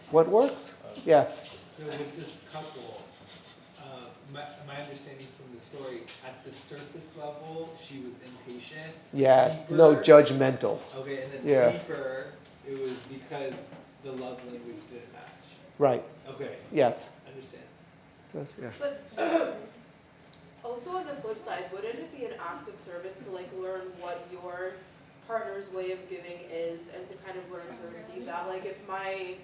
What works? Yeah. So with this couple, my understanding from the story, at the surface level, she was impatient. Yes. Deeper, No, judgmental. Okay, and then deeper, it was because the love language didn't match. Right. Okay. Yes. Understand. So, yeah. But also on the flip side, wouldn't it be an act of service to learn what your partner's way of giving is, and to kind of learn to receive that? If my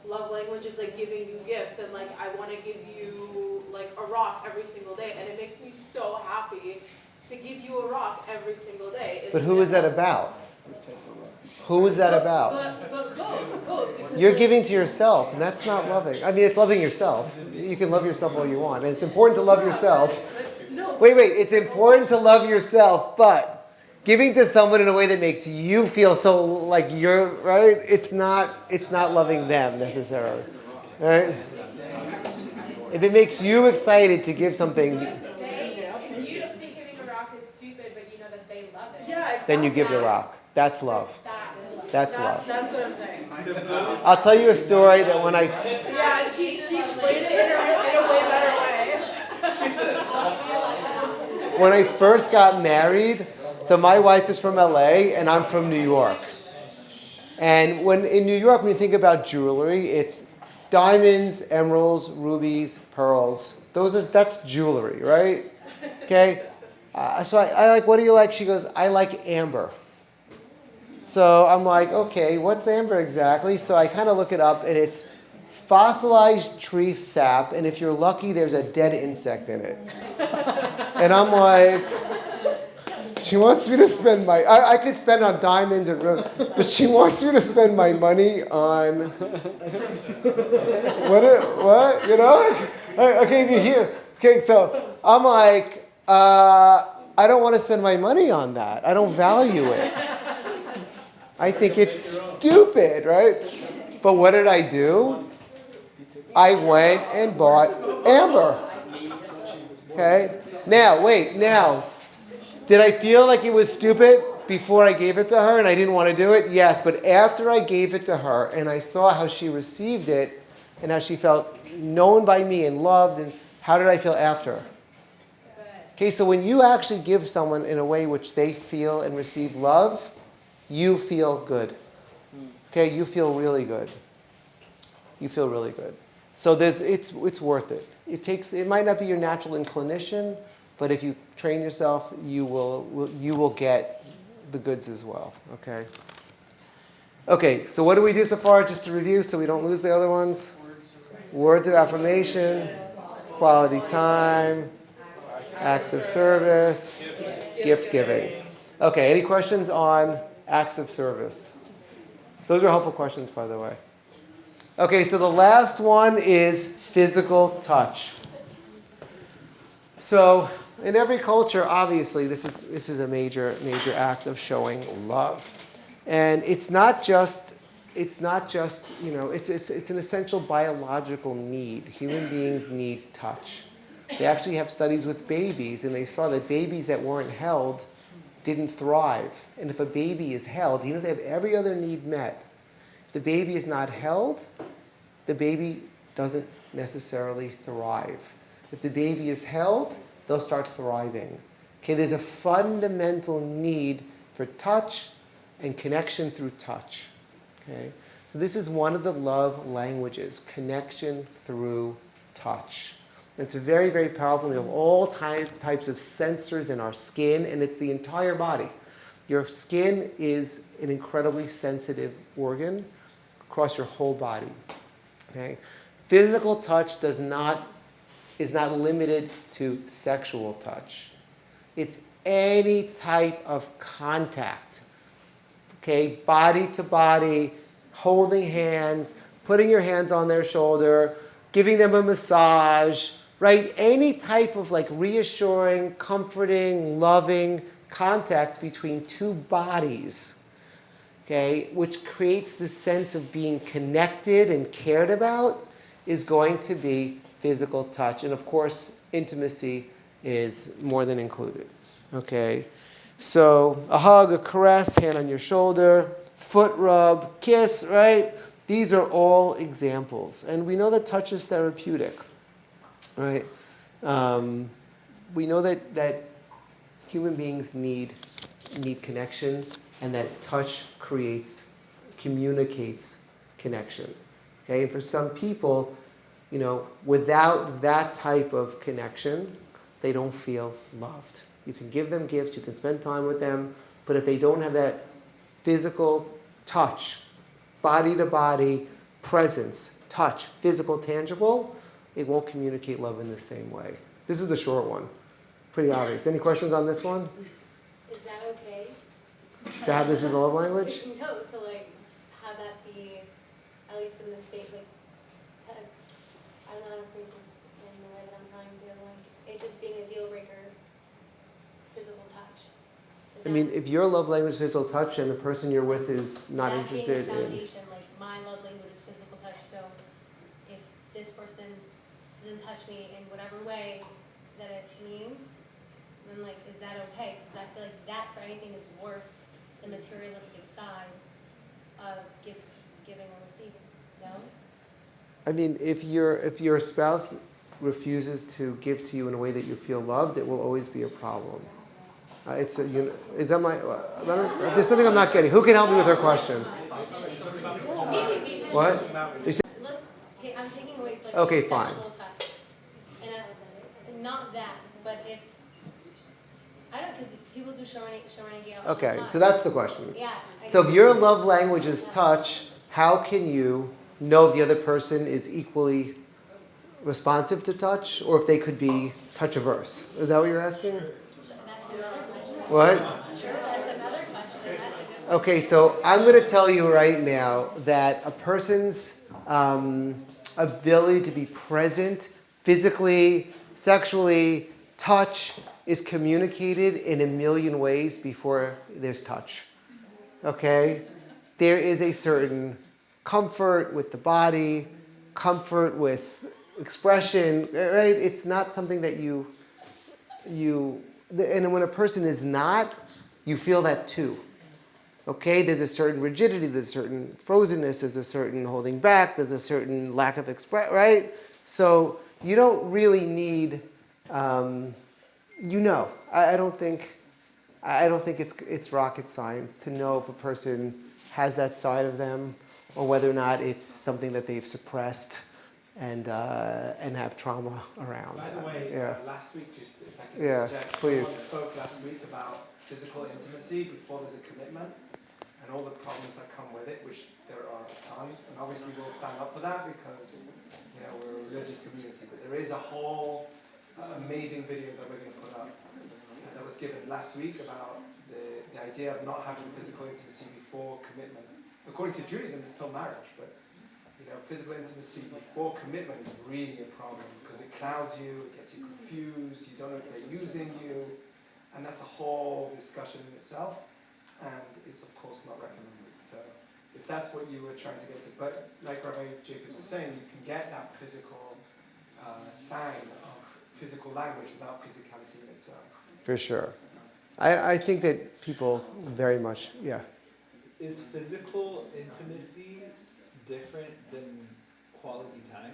love language is giving you gifts, and I want to give you a rock every single day, and it makes me so happy to give you a rock every single day. But who is that about? Who is that about? But both. You're giving to yourself, and that's not loving. I mean, it's loving yourself. You can love yourself all you want, and it's important to love yourself. Wait, it's important to love yourself, but giving to someone in a way that makes you feel so like you're, right? It's not loving them necessarily, right? If it makes you excited to give something, You think giving a rock is stupid, but you know that they love it. Yeah, exactly. then you give the rock. That's love. That's love. That's what I'm saying. I'll tell you a story that when I... Yeah, she explained it in a way better way. When I first got married, so my wife is from LA and I'm from New York. And in New York, when you think about jewelry, it's diamonds, emeralds, rubies, pearls. That's jewelry, right? Okay? So I like, what do you like? She goes, I like amber. So I'm like, okay, what's amber exactly? So I kind of look it up, and it's fossilized tree sap, and if you're lucky, there's a dead insect in it. And I'm like, she wants me to spend I could spend on diamonds and but she wants me to spend my money on what? You know? Okay, you hear? Okay, so I'm like, I don't want to spend my money on that. I don't value it. I think it's stupid, right? But what did I do? I went and bought amber. Okay? Now, did I feel like it was stupid before I gave it to her and I didn't want to do it? Yes, but after I gave it to her and I saw how she received it and how she felt known by me and loved, and how did I feel after? Okay, so when you actually give someone in a way which they feel and receive love, you feel good. Okay, you feel really good. You feel really good. So it's worth it. It might not be your natural inclination, but if you train yourself, you will get the goods as well. Okay. Okay, so what do we do so far, just to review so we don't lose the other ones? Words of affirmation, quality time, acts of service, gift giving. Okay, any questions on acts of service? Those are helpful questions, by the way. Okay, so the last one is physical touch. So in every culture, obviously, this is a major act of showing love, and it's not just it's an essential biological need. Human beings need touch. They actually have studies with babies, and they saw that babies that weren't held didn't thrive. And if a baby is held, they have every other need met. If the baby is not held, the baby doesn't necessarily thrive. If the baby is held, they'll start thriving. Okay, there's a fundamental need for touch and connection through touch. Okay, so this is one of the love languages, connection through touch. It's very, very powerful. We have all types of sensors in our skin, and it's the entire body. Your skin is an incredibly sensitive organ across your whole body. Okay? Physical touch is not limited to sexual touch. It's any type of contact. Okay, body to body, holding hands, putting your hands on their shoulder, giving them a massage, right? Any type of reassuring, comforting, loving contact between two bodies, okay, which creates the sense of being connected and cared about, is going to be physical touch. And of course, intimacy is more than included, okay? So a hug, a caress, hand on your shoulder, foot rub, kiss, right? These are all examples. And we know that touch is therapeutic, right? We know that human beings need connection, and that touch communicates connection. Okay? And for some people, without that type of connection, they don't feel loved. You can give them gifts, you can spend time with them, but if they don't have that physical touch, body to body, presence, touch, physical, tangible, it won't communicate love in the same way. This is the short one. Pretty obvious. Any questions on this one? Is that okay? To have this as a love language? No, to have that be, at least in the state, I don't know how to phrase this in the way that I'm trying to, it just being a deal breaker, physical touch. I mean, if your love language is physical touch and the person you're with is not interested being a in... foundation, my love language is physical touch, so if this person doesn't touch me in whatever way that it means, then is that okay? Because I feel like that for anything is worse the materialistic side of gift giving or receiving. No? I mean, if your spouse refuses to give to you in a way that you feel loved, it will always be a problem. Is that my? There's something I'm not getting. Who can help me with her question? What? I'm taking away Okay, the fine. sexual touch, and not that, but if I don't, because people do showing all Okay, the time. so that's the question. Yeah. So if your love language is touch, how can you know if the other person is equally responsive to touch, or if they could be touch averse? Is that what you're asking? That's another question. What? Sure, that's another question. That's a good one. Okay, so I'm going to tell you right now that a person's ability to be present physically, sexually, touch is communicated in a million ways before there's touch. Okay? There is a certain comfort with the body, comfort with expression, right? It's not something that and when a person is not, you feel that too. Okay, there's a certain rigidity, there's a certain frozenness, there's a certain holding back, there's a certain lack of right? So you don't really need, I don't think it's rocket science to know if a person has that side of them, or whether or not it's something that they've suppressed and have trauma around. By the way, Yeah. last week, just if I can Yeah, interject, please. someone spoke last week about physical intimacy before there's a commitment. and all the problems that come with it, which there are a ton. And obviously we'll stand up for that because we're a religious community. But there is a whole amazing video that we're going to put up that was given last week about the idea of not having physical intimacy before commitment. According to Judaism, it's still marriage, but physical intimacy before commitment is really a problem because it clouds you, it gets you confused, you don't know if they're using you, and that's a whole discussion in itself, and it's of course not recommended. So if that's what you were trying to get to, but like Rabbi Jacobs is saying, you can get that physical sign of physical language without physicality in itself. For sure. I think that people very much, yeah. Is physical intimacy different than quality time?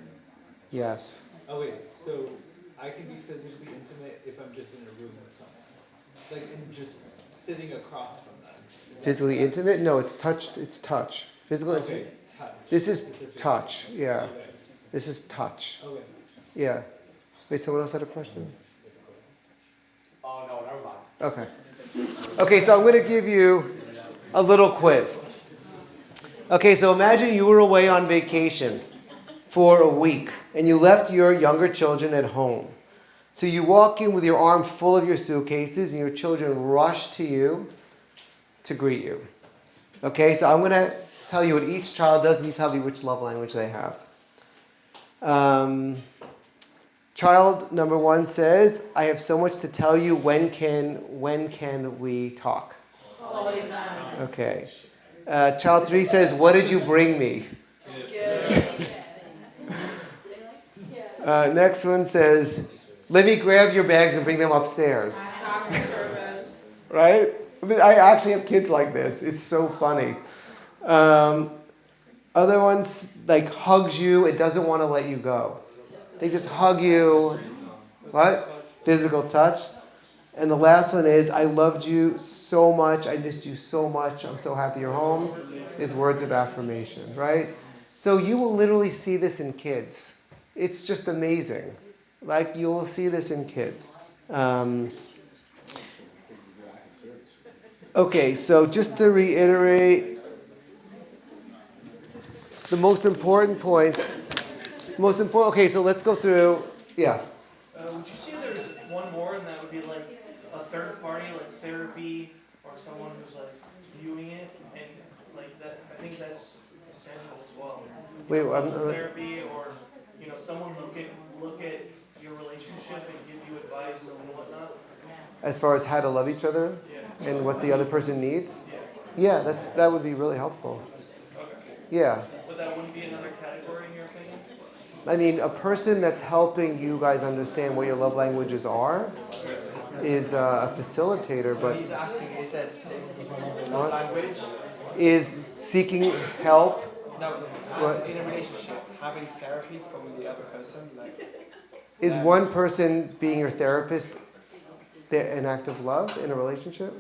Yes. Oh wait, so I can be physically intimate if I'm just in a room with someone, like and just sitting across from them. Physically intimate? No, it's touched. It's touch. Physical intimate. Touch. This is touch. Yeah. This is touch. Okay. Yeah. Wait, someone else had a question? Oh, no, never mind. Okay. Okay, so I'm going to give you a little quiz. Okay, so imagine you were away on vacation for a week and you left your younger children at home. So you walk in with your arm full of your suitcases and your children rush to you to greet you. Okay, so I'm going to tell you what each child does and you tell me which love language they have. Child number 1 says, I have so much to tell you, when can we talk? All the time. Okay. Child 3 says, what did you bring me? Next one says, let me grab your bags and bring them upstairs. Right? I actually have kids like this. It's so funny. Other ones, like, hugs you. It doesn't want to let you go. They just hug you. What? Physical touch. And the last one is, I loved you so much. I missed you so much. I'm so happy you're home. Is words of affirmation, right? So you will literally see this in kids. It's just amazing. Like, you will see this in kids. Okay, so just to reiterate, the most important points. Okay, so let's go through, yeah. Would you say there's one more, and that would be like a third party, like therapy, or someone who's like viewing it, and like that? I think that's essential as well. Wait, therapy, or someone who can look at your relationship and give you advice and whatnot. As far as how to love each other and what the other person needs? Yeah, that would be really helpful. Okay. Yeah. But that wouldn't be another category in your opinion? I mean, a person that's helping you guys understand what your love languages are is a facilitator, but He's asking, is there love language? Is seeking help. No, as in a relationship, having therapy from the other person, like. Is one person being your therapist an act of love in a relationship?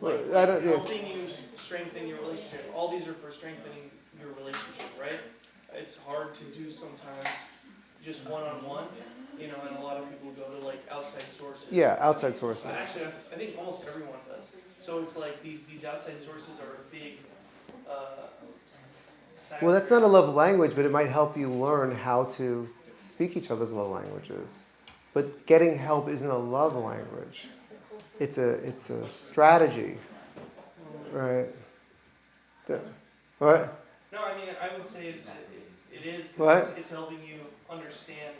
Like I don't. helping you strengthen your relationship. All these are for strengthening your relationship, right? It's hard to do sometimes just one-on-one, and a lot of people go to like outside sources. Yeah, outside sources. Actually, I think almost everyone does. So it's like these outside sources are a big Well, that's not a love language, but it might help you learn how to speak each other's love languages. But getting help isn't a love language. It's a strategy, right? What? No, I mean, I would say it is What? because it's helping you understand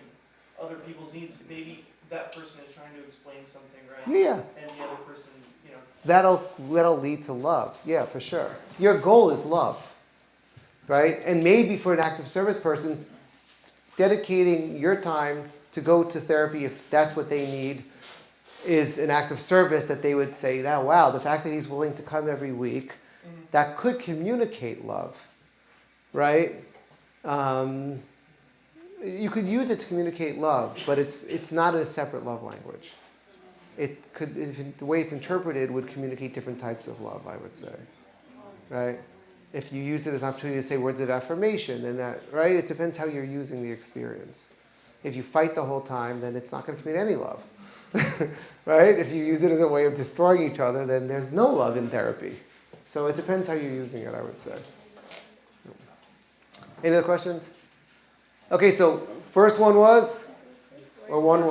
other people's needs. Maybe that person is trying to explain something, right? Yeah. And the other person, That'll lead to love. Yeah, for sure. Your goal is love, right? And maybe for an active service person, dedicating your time to go to therapy if that's what they need is an act of service that they would say, "Now, wow, the fact that he's willing to come every week, that could communicate love, right?" You could use it to communicate love, but it's not a separate love language. It could, the way it's interpreted, would communicate different types of love, I would say, right? If you use it as an opportunity to say words of affirmation, then that, right? It depends how you're using the experience. If you fight the whole time, then it's not going to communicate any love, right? If you use it as a way of destroying each other, then there's no love in therapy. So it depends how you're using it, I would say. Any other questions? Okay, so first one was, or one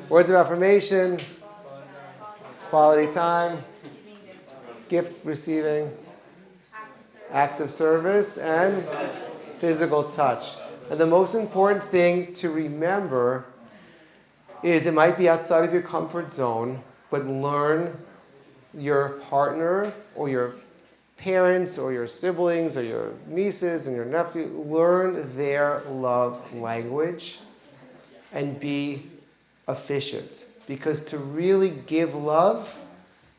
words of affirmation, quality time, gift receiving, acts of service, and physical touch. And the most important thing to remember is it might be outside of your comfort zone, but learn your partner or your parents or your siblings or your nieces and your nephew, learn their love language and be efficient. Because to really give love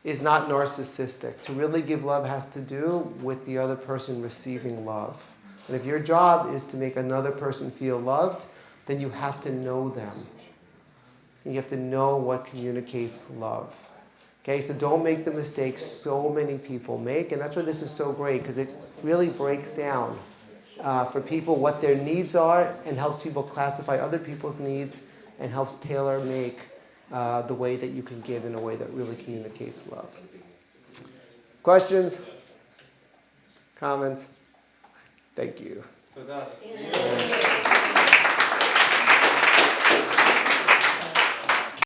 is not narcissistic. To really give love has to do with the other person receiving love. And if your job is to make another person feel loved, then you have to know them. You have to know what communicates love. Okay, so don't make the mistakes so many people make, and that's why this is so great, because it really breaks down for people what their needs are and helps people classify other people's needs and helps tailor make the way that you can give in a way that really communicates love. Questions? Comments? Thank you.